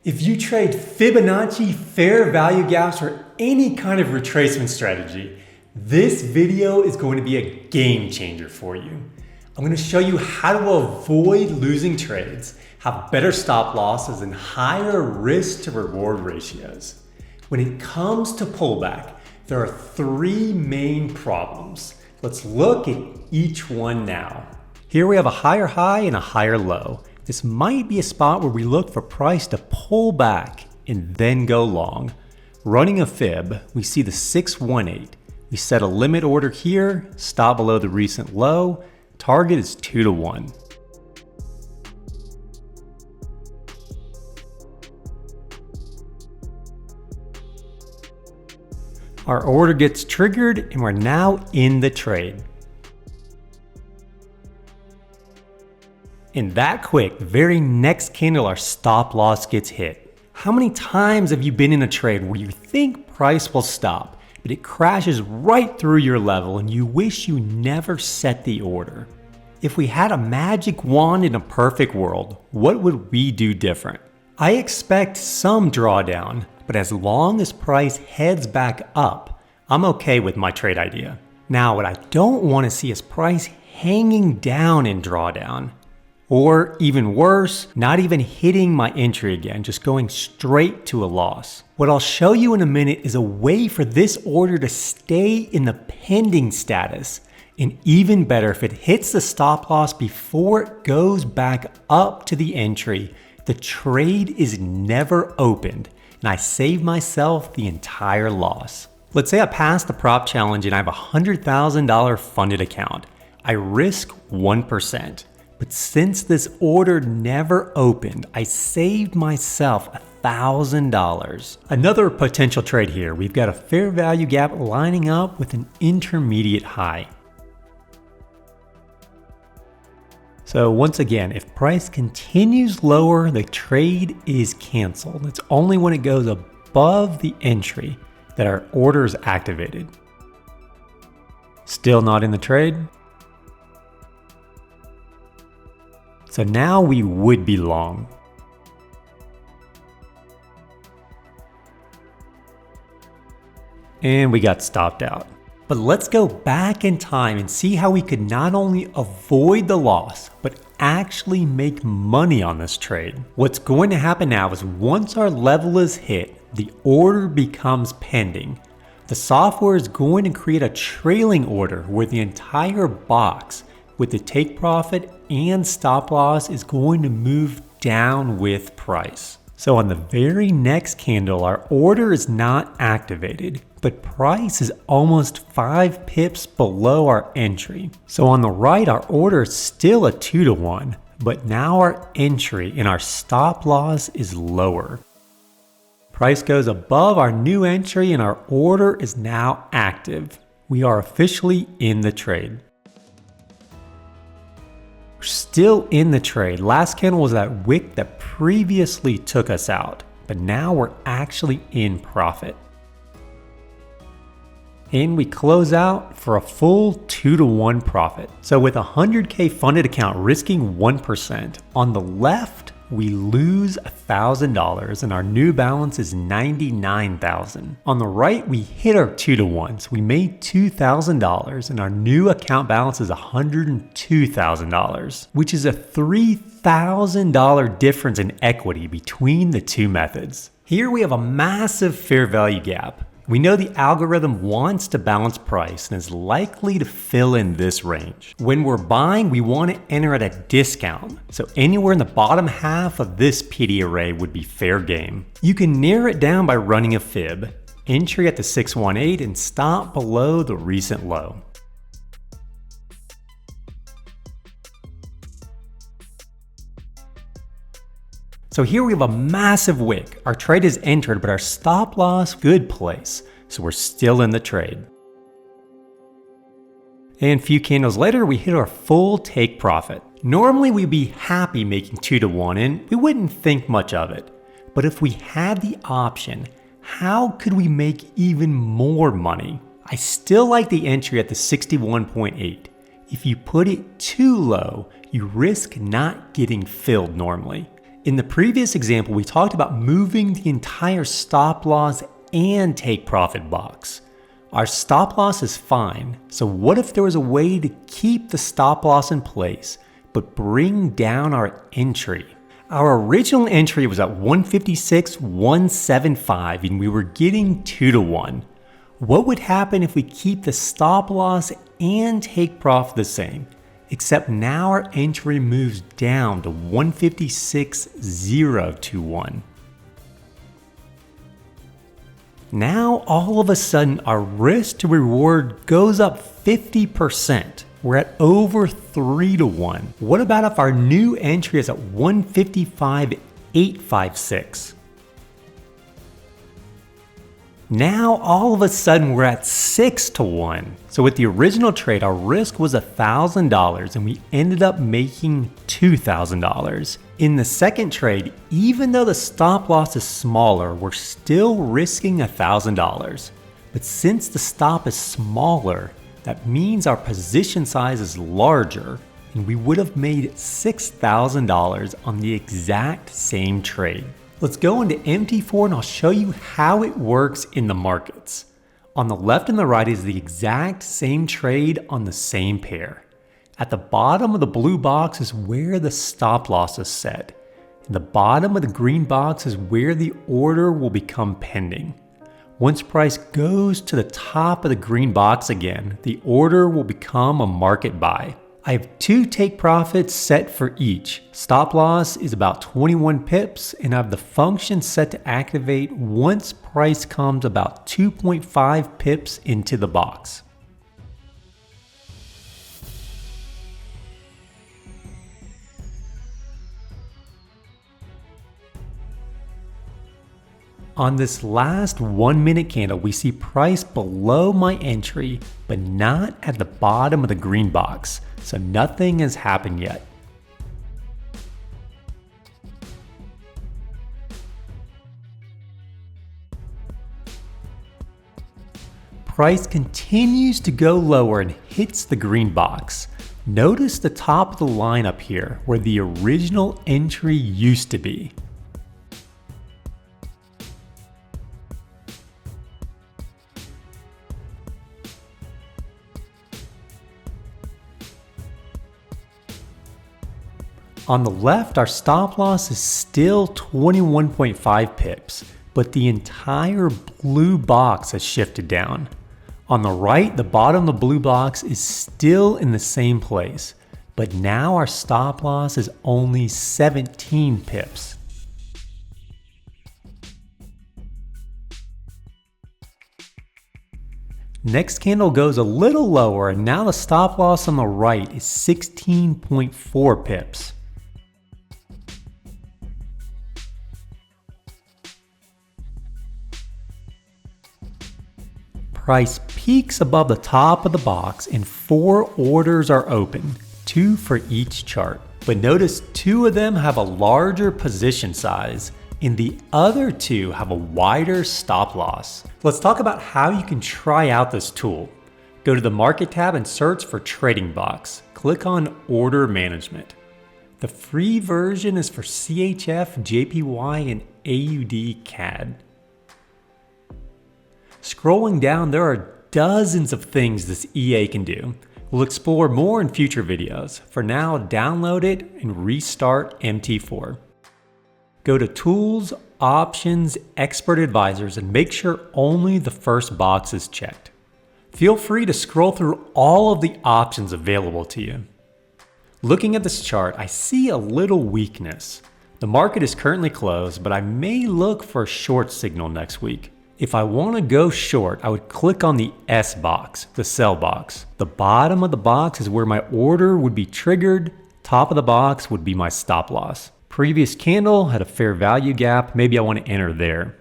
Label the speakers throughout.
Speaker 1: If you trade Fibonacci, fair value gaps, or any kind of retracement strategy, this video is going to be a game changer for you. I'm going to show you how to avoid losing trades, have better stop losses, and higher risk to reward ratios. When it comes to pullback, there are three main problems. Let's look at each one now. Here we have a higher high and a higher low. This might be a spot where we look for price to pull back and then go long. Running a fib, we see the 618. We set a limit order here, stop below the recent low. Target is 2 to 1. Our order gets triggered and we're now in the trade. And that quick, the very next candle, our stop loss gets hit. How many times have you been in a trade where you think price will stop, but it crashes right through your level and you wish you never set the order? If we had a magic wand in a perfect world, what would we do different? I expect some drawdown, but as long as price heads back up, I'm okay with my trade idea. Now, what I don't want to see is price hanging down in drawdown. Or even worse, not even hitting my entry again, just going straight to a loss. What I'll show you in a minute is a way for this order to stay in the pending status. And even better, if it hits the stop loss before it goes back up to the entry, the trade is never opened and I save myself the entire loss. Let's say I pass the prop challenge and I have a $100,000 funded account. I risk 1%. But since this order never opened, I saved myself $1,000. Another potential trade here, we've got a fair value gap lining up with an intermediate high. So once again, if price continues lower, the trade is canceled. It's only when it goes above the entry that our order is activated. Still not in the trade? So now we would be long. And we got stopped out. But let's go back in time and see how we could not only avoid the loss, but actually make money on this trade. What's going to happen now is once our level is hit, the order becomes pending. The software is going to create a trailing order where the entire box with the take profit and stop loss is going to move down with price. So on the very next candle, our order is not activated, but price is almost 5 pips below our entry. So on the right, our order is still a 2 to 1, but now our entry and our stop loss is lower. Price goes above our new entry and our order is now active. We are officially in the trade. We're still in the trade. Last candle was that wick that previously took us out, but now we're actually in profit. And we close out for a full 2 to 1 profit. So with a 100K funded account risking 1%, on the left, we lose $1,000 and our new balance is $99,000. On the right, we hit our 2 to 1, so we made $2,000 and our new account balance is $102,000, which is a $3,000 difference in equity between the two methods. Here we have a massive fair value gap. We know the algorithm wants to balance price and is likely to fill in this range. When we're buying, we want to enter at a discount. So anywhere in the bottom half of this PD array would be fair game. You can narrow it down by running a fib, entry at the 618 and stop below the recent low. So here we have a massive wick. Our trade is entered, but our stop loss, good place. So we're still in the trade. And a few candles later, we hit our full take profit. Normally we'd be happy making 2 to 1 and we wouldn't think much of it. But if we had the option, how could we make even more money? I still like the entry at the 61.8. If you put it too low, you risk not getting filled normally. In the previous example, we talked about moving the entire stop loss and take profit box. Our stop loss is fine, so what if there was a way to keep the stop loss in place, but bring down our entry? Our original entry was at 156.175 and we were getting 2 to 1. What would happen if we keep the stop loss and take profit the same, except now our entry moves down to 156.021? Now all of a sudden our risk to reward goes up 50%. We're at over 3 to 1. What about if our new entry is at 155.856? Now all of a sudden we're at 6 to 1. So with the original trade, our risk was $1,000 and we ended up making $2,000. In the second trade, even though the stop loss is smaller, we're still risking $1,000. But since the stop is smaller, that means our position size is larger and we would have made $6,000 on the exact same trade. Let's go into MT4 and I'll show you how it works in the markets. On the left and the right is the exact same trade on the same pair. At the bottom of the blue box is where the stop loss is set. And the bottom of the green box is where the order will become pending. Once price goes to the top of the green box again, the order will become a market buy. I have 2 take profits set for each. Stop loss is about 21 pips and I have the function set to activate once price comes about 2.5 pips into the box. On this last 1 minute candle, we see price below my entry, but not at the bottom of the green box, so nothing has happened yet. Price continues to go lower and hits the green box. Notice the top of the line up here, where the original entry used to be. On the left, our stop loss is still 21.5 pips, but the entire blue box has shifted down. On the right, the bottom of the blue box is still in the same place, but now our stop loss is only 17 pips. Next candle goes a little lower, and now the stop loss on the right is 16.4 pips. Price peaks above the top of the box and 4 orders are open, 2 for each chart. But notice 2 of them have a larger position size and the other 2 have a wider stop loss. Let's talk about how you can try out this tool. Go to the Market tab and search for Trading Box. Click on Order Management. The free version is for CHF, JPY, and AUD CAD. Scrolling down, there are dozens of things this EA can do. We'll explore more in future videos. For now, download it and restart MT4. Go to Tools, Options, Expert Advisors, and make sure only the first box is checked. Feel free to scroll through all of the options available to you. Looking at this chart, I see a little weakness. The market is currently closed, but I may look for a short signal next week. If I want to go short, I would click on the S box, the sell box. The bottom of the box is where my order would be triggered. Top of the box would be my stop loss. Previous candle had a fair value gap. Maybe I want to enter there.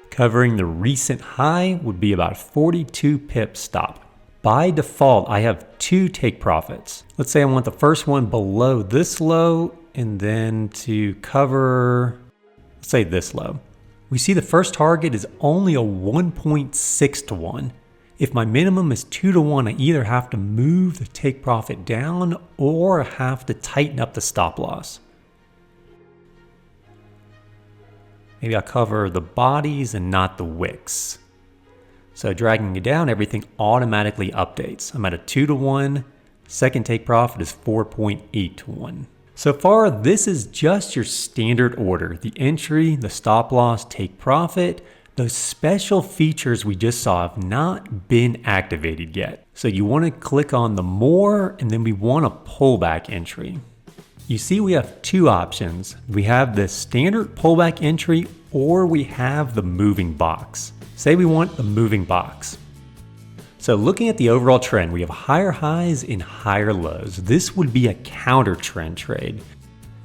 Speaker 1: Covering the recent high would be about 42 pips stop. By default, I have 2 take profits. Let's say I want the first one below this low and then to cover, let's say this low. We see the first target is only a 1.6 to 1. If my minimum is 2 to 1, I either have to move the take profit down or have to tighten up the stop loss. Maybe I'll cover the bodies and not the wicks. So dragging it down, everything automatically updates. I'm at a 2 to 1. Second take profit is 4.8 to 1. So far, this is just your standard order. The entry, the stop loss, take profit. Those special features we just saw have not been activated yet. So you want to click on the more, and then we want a pullback entry. You see we have two options. We have the standard pullback entry, or we have the moving box. Say we want the moving box. So looking at the overall trend, we have higher highs and higher lows. This would be a counter trend trade.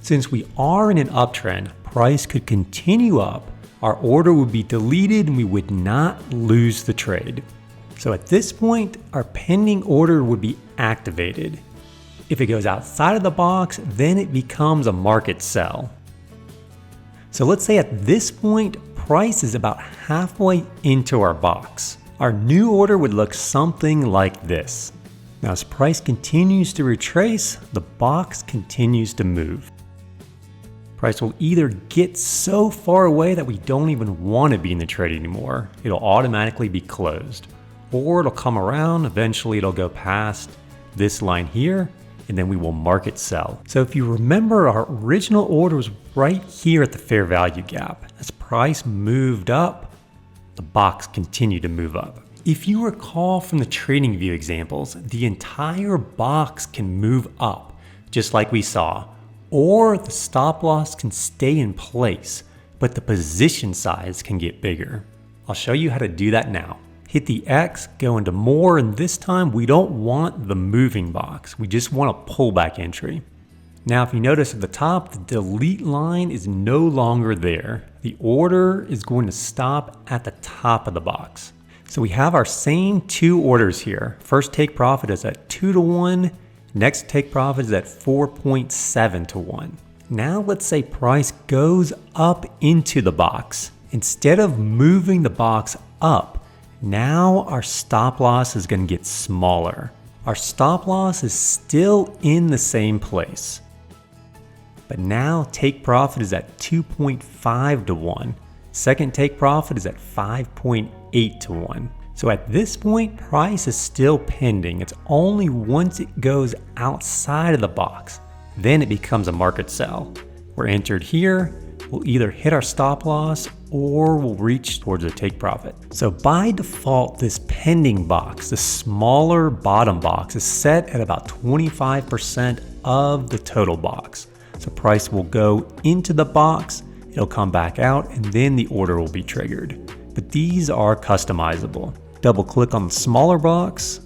Speaker 1: Since we are in an uptrend, price could continue up, our order would be deleted and we would not lose the trade. So at this point, our pending order would be activated. If it goes outside of the box, then it becomes a market sell. So let's say at this point, price is about halfway into our box. Our new order would look something like this. Now as price continues to retrace, the box continues to move. Price will either get so far away that we don't even want to be in the trade anymore. It'll automatically be closed. Or it'll come around, eventually it'll go past this line here, and then we will market sell. So if you remember, our original order was right here at the fair value gap. As price moved up, the box continued to move up. If you recall from the trading view examples, the entire box can move up, just like we saw, or the stop loss can stay in place, but the position size can get bigger. I'll show you how to do that now. Hit the X, go into more, and this time we don't want the moving box. We just want a pullback entry. Now, if you notice at the top, the delete line is no longer there. The order is going to stop at the top of the box. So we have our same two orders here. First take profit is at 2 to 1. Next take profit is at 4.7 to 1. Now let's say price goes up into the box. Instead of moving the box up, now our stop loss is going to get smaller. Our stop loss is still in the same place. But now take profit is at 2.5 to 1. Second take profit is at 5.8 to 1. So at this point, price is still pending. It's only once it goes outside of the box, then it becomes a market sell. We're entered here, we'll either hit our stop loss or we'll reach towards a take profit. So by default, this pending box, the smaller bottom box, is set at about 25% of the total box. So price will go into the box, it'll come back out, and then the order will be triggered. But these are customizable. Double click on the smaller box,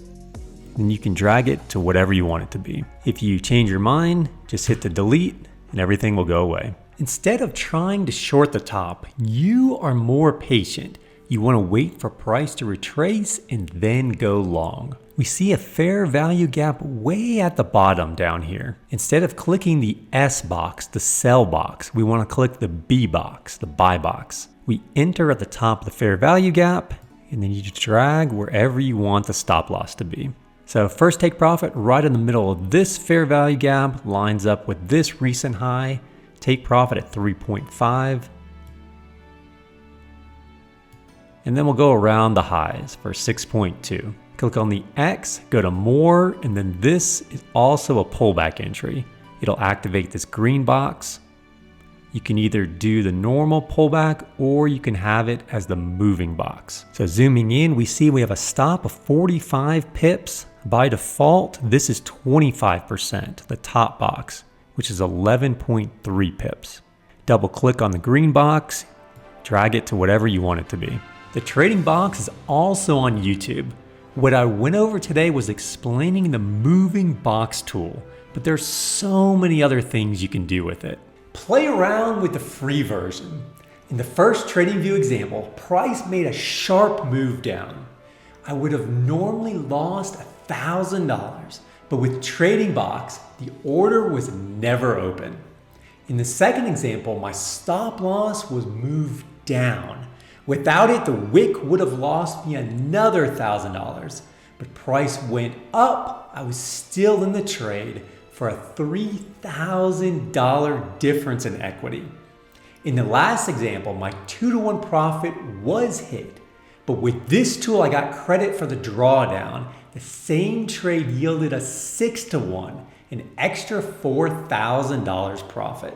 Speaker 1: and you can drag it to whatever you want it to be. If you change your mind, just hit the delete and everything will go away. Instead of trying to short the top, you are more patient. You want to wait for price to retrace and then go long. We see a fair value gap way at the bottom down here. Instead of clicking the S box, the sell box, we want to click the B box, the buy box. We enter at the top of the fair value gap, and then you just drag wherever you want the stop loss to be. So first take profit right in the middle of this fair value gap lines up with this recent high. Take profit at 3.5. And then we'll go around the highs for 6.2. Click on the X, go to more, and then this is also a pullback entry. It'll activate this green box. You can either do the normal pullback or you can have it as the moving box. So zooming in, we see we have a stop of 45 pips. By default, this is 25%, the top box, which is 11.3 pips. Double click on the green box, drag it to whatever you want it to be. The trading box is also on YouTube. What I went over today was explaining the moving box tool, but there's so many other things you can do with it. Play around with the free version. In the first trading view example, price made a sharp move down. I would have normally lost $1,000, but with Trading Box, the order was never open. In the second example, my stop loss was moved down. Without it, the wick would have lost me another $1,000, but price went up. I was still in the trade for a $3,000 difference in equity. In the last example, my 2-to-1 profit was hit, but with this tool, I got credit for the drawdown. The same trade yielded a 6-to-1, an extra $4,000 profit.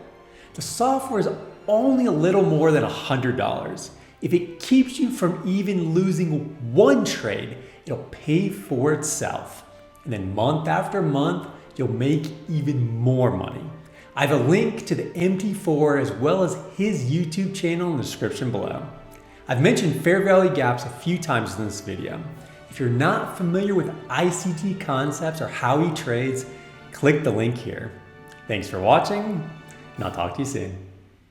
Speaker 1: The software is only a little more than $100. If it keeps you from even losing one trade, it'll pay for itself. And then month after month, you'll make even more money. I have a link to the MT4 as well as his YouTube channel in the description below. I've mentioned fair value gaps a few times in this video. If you're not familiar with ICT concepts or how he trades, click the link here. Thanks for watching, and I'll talk to you soon.